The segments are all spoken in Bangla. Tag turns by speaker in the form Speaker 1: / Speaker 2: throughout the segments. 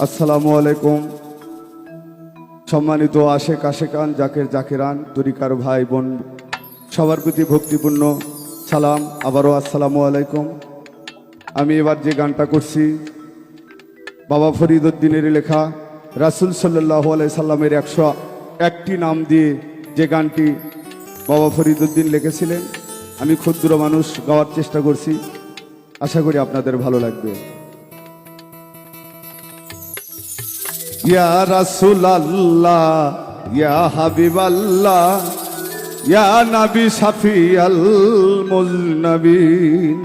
Speaker 1: আসসালামু আলাইকুম। সম্মানিত আশেক আশেকান, জাকের জাকেরান, তরিকার ভাই বোন সবার প্রতি ভক্তিপূর্ণ সালাম। আবারও আসসালামু আলাইকুম। আমি এবার যে গানটা করছি বাবা ফরিদ উদ্দিনের লেখা, রাসূল সাল্লাল্লাহু আলাইহি সাল্লামের 101টি নাম দিয়ে যে গানটি বাবা ফরিদ উদ্দিন লিখেছিলেন। আমি ক্ষুদ্র মানুষ, গাওয়ার চেষ্টা করছি, আশা করি আপনাদের ভালো লাগবে। ইয়া রাসূলাল্লাহ, ইয়া হাবিবাল্লাহ, ইয়া নবী শাফিউল মুজনবিন।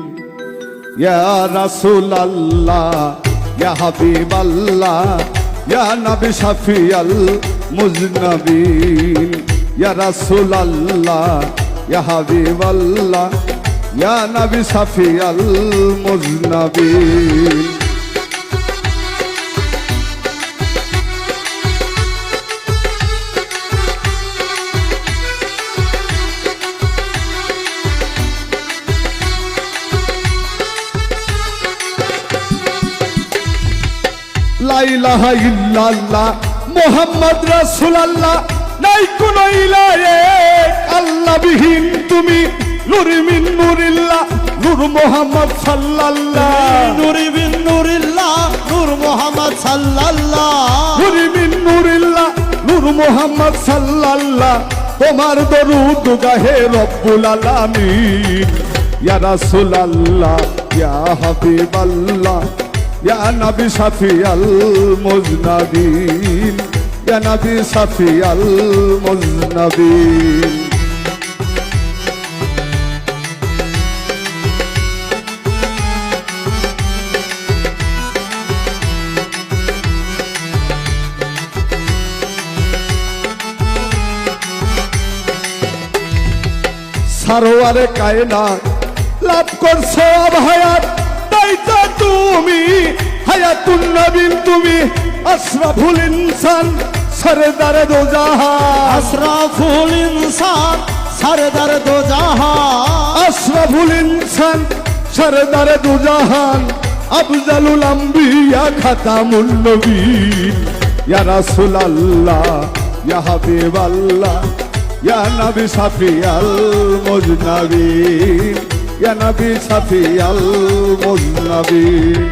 Speaker 1: ইয়া রাসূলাল্লাহ, ইয়া হাবিবাল্লাহ, ইয়া নবী শাফিউল মুজনবিন। ইয়া রাসূলাল্লাহ, ইয়া হাবিবাল্লাহ, ইয়া নবী শাফিউল মুজনবিন। লা ইলাহা ইল্লাল্লাহ মুহাম্মদ রাসূলুল্লাহ, নাই কোনো ইলাহে আল্লাহ বিহীন তুমি। নূর মিন নূরিল্লাহ, নূর মুহাম্মদ সাল্লাল্লাহ।
Speaker 2: নূর মিন নূরিল্লাহ, নূর মুহাম্মদ সাল্লাল্লাহ।
Speaker 1: নূর মিন নূরিল্লাহ, নূর মুহাম্মদ সাল্লাল্লাহ। তোমার দরুদ গাহে রব্বুল আলামিন। ইয়া রাসূলুল্লাহ, ইয়া হাবিবাল্লাহ, ইয়া নবী শাফিউল মুজনবিন। ইয়া নবী শাফিউল মুজনবিন। সারোয়ারে কায়নাত লাভ করছো অভয়াত, তাই তো তুমি হায়াতুন নবীন, তুমি আশরাফুল ইনসান সরদারে দো জাহান।
Speaker 2: আশরাফুল ইনসান সরদারে দো জাহান।
Speaker 1: আশরাফুল ইনসান সরদারে দো জাহান। আফজালুল আম্বিয়া খাতামুন নবীন। ইয়া রাসূলুল্লাহ, ইয়া হাবিবাল্লাহ, ইয়া নবী শাফিউল মুজনবিন। ইয়া নবী শাফিউল মুজনবিন।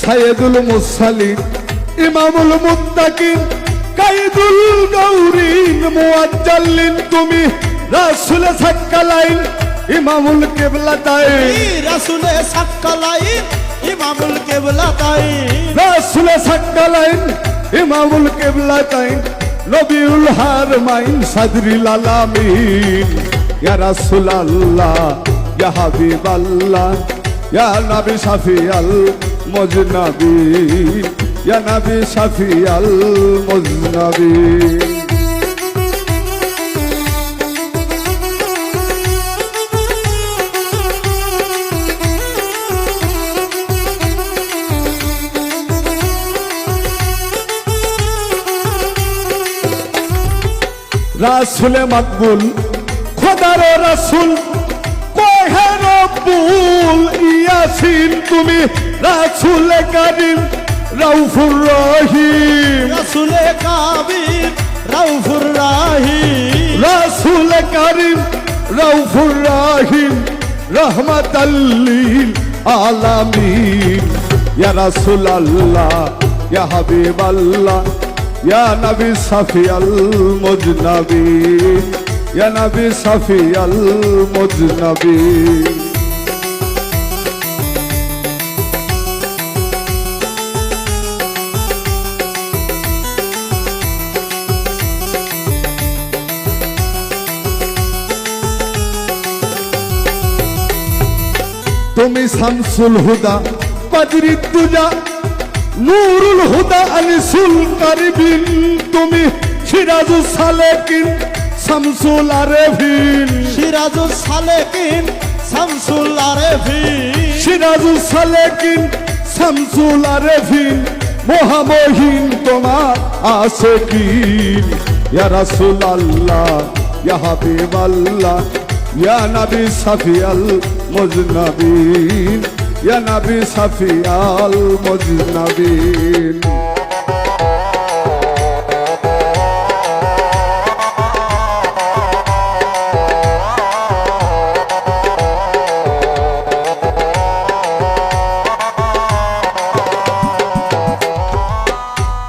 Speaker 1: সাইয়্যিদুল মুরসালিন, ইমামুল মুত্তাকিন, কাইদুল গাউরিন, মুআজ্জালিন তুমি। রাসূল সাক্কালাইন, ইমামুল কিবলাতাইন।
Speaker 2: রাসূল সাক্কালাইন, ইমামুল কিবলাতাইন।
Speaker 1: রাসূল সাক্কালাইন, ইমামুল কিবলাতাইন। নবিউল হারমাইন, সাদরিল আলামিন। ইয়া রাসূলুল্লাহ, ইয়া হাবিবাল্লাহ, ইয়া নবী শাফিউল মুজনবিন। ইয়া নবী শাফিউল মুজনবিন। রাসূলে মকবুল, খোদার রাসূল, কোহে রব্বুল ইয়াসিন তুমি। রাসূলে কারীম, রাউফুর রহিম।
Speaker 2: রাসূলে কাবীর, রাউফুর রহিম।
Speaker 1: রাসূলে কারীম, রাউফুর রহিম, রাহমাতাল লিল আলামিন। ইয়া রাসূলুল্লাহ, ইয়া হাবিবাল্লাহ, ইয়া নবী শাফিউল মুজনবিন। ইয়া নবী শাফিউল মুজনবিন। তুমি শামসুল হুদা, বদরুদ দুজা, নূরুল হুদা, আনিসুল কারিবিন তুমি। সিরাজুস সালেকিন, শামসুল আরেফিন।
Speaker 2: সিরাজুস সালেকিন, শামসুল আরেফিন।
Speaker 1: সিরাজুস সালেকিন, শামসুল আরেফিন। মহামহিন তোমার আশিকিন ইয়া রাসূলুল্লাহ ইয়া হাবিবাল্লাহ ইয়া নবী শাফিয়াল মুজনাবিন ইয়া নবী শাফিয়াল মুজনাবিন।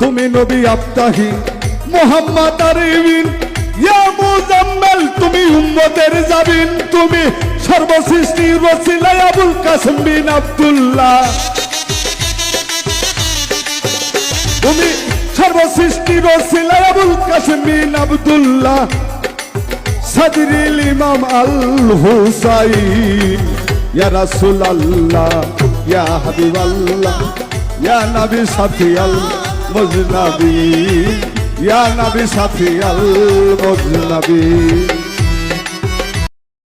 Speaker 1: তুমি নবী আফতাহি মুহাম্মদ আরিবিন ইয়া মুজাম্মেল তুমি উম্মতের জাবিন। তুমি সর্বসৃষ্টির ওসিলা আবুল কাসেম বিন আব্দুল্লাহ। তুমি সর্বসৃষ্টির ওসিলা আবুল কাসেম বিন আব্দুল্লাহ। সাদরিল ইমাম আল হুসাইন ইয়া রাসূলুল্লাহ ইয়া হাবিবাল্লাহ ইয়া নবী শাফিয়াল মুজনাবিন ইয়া নবী শাফিয়াল মুজনাবিন।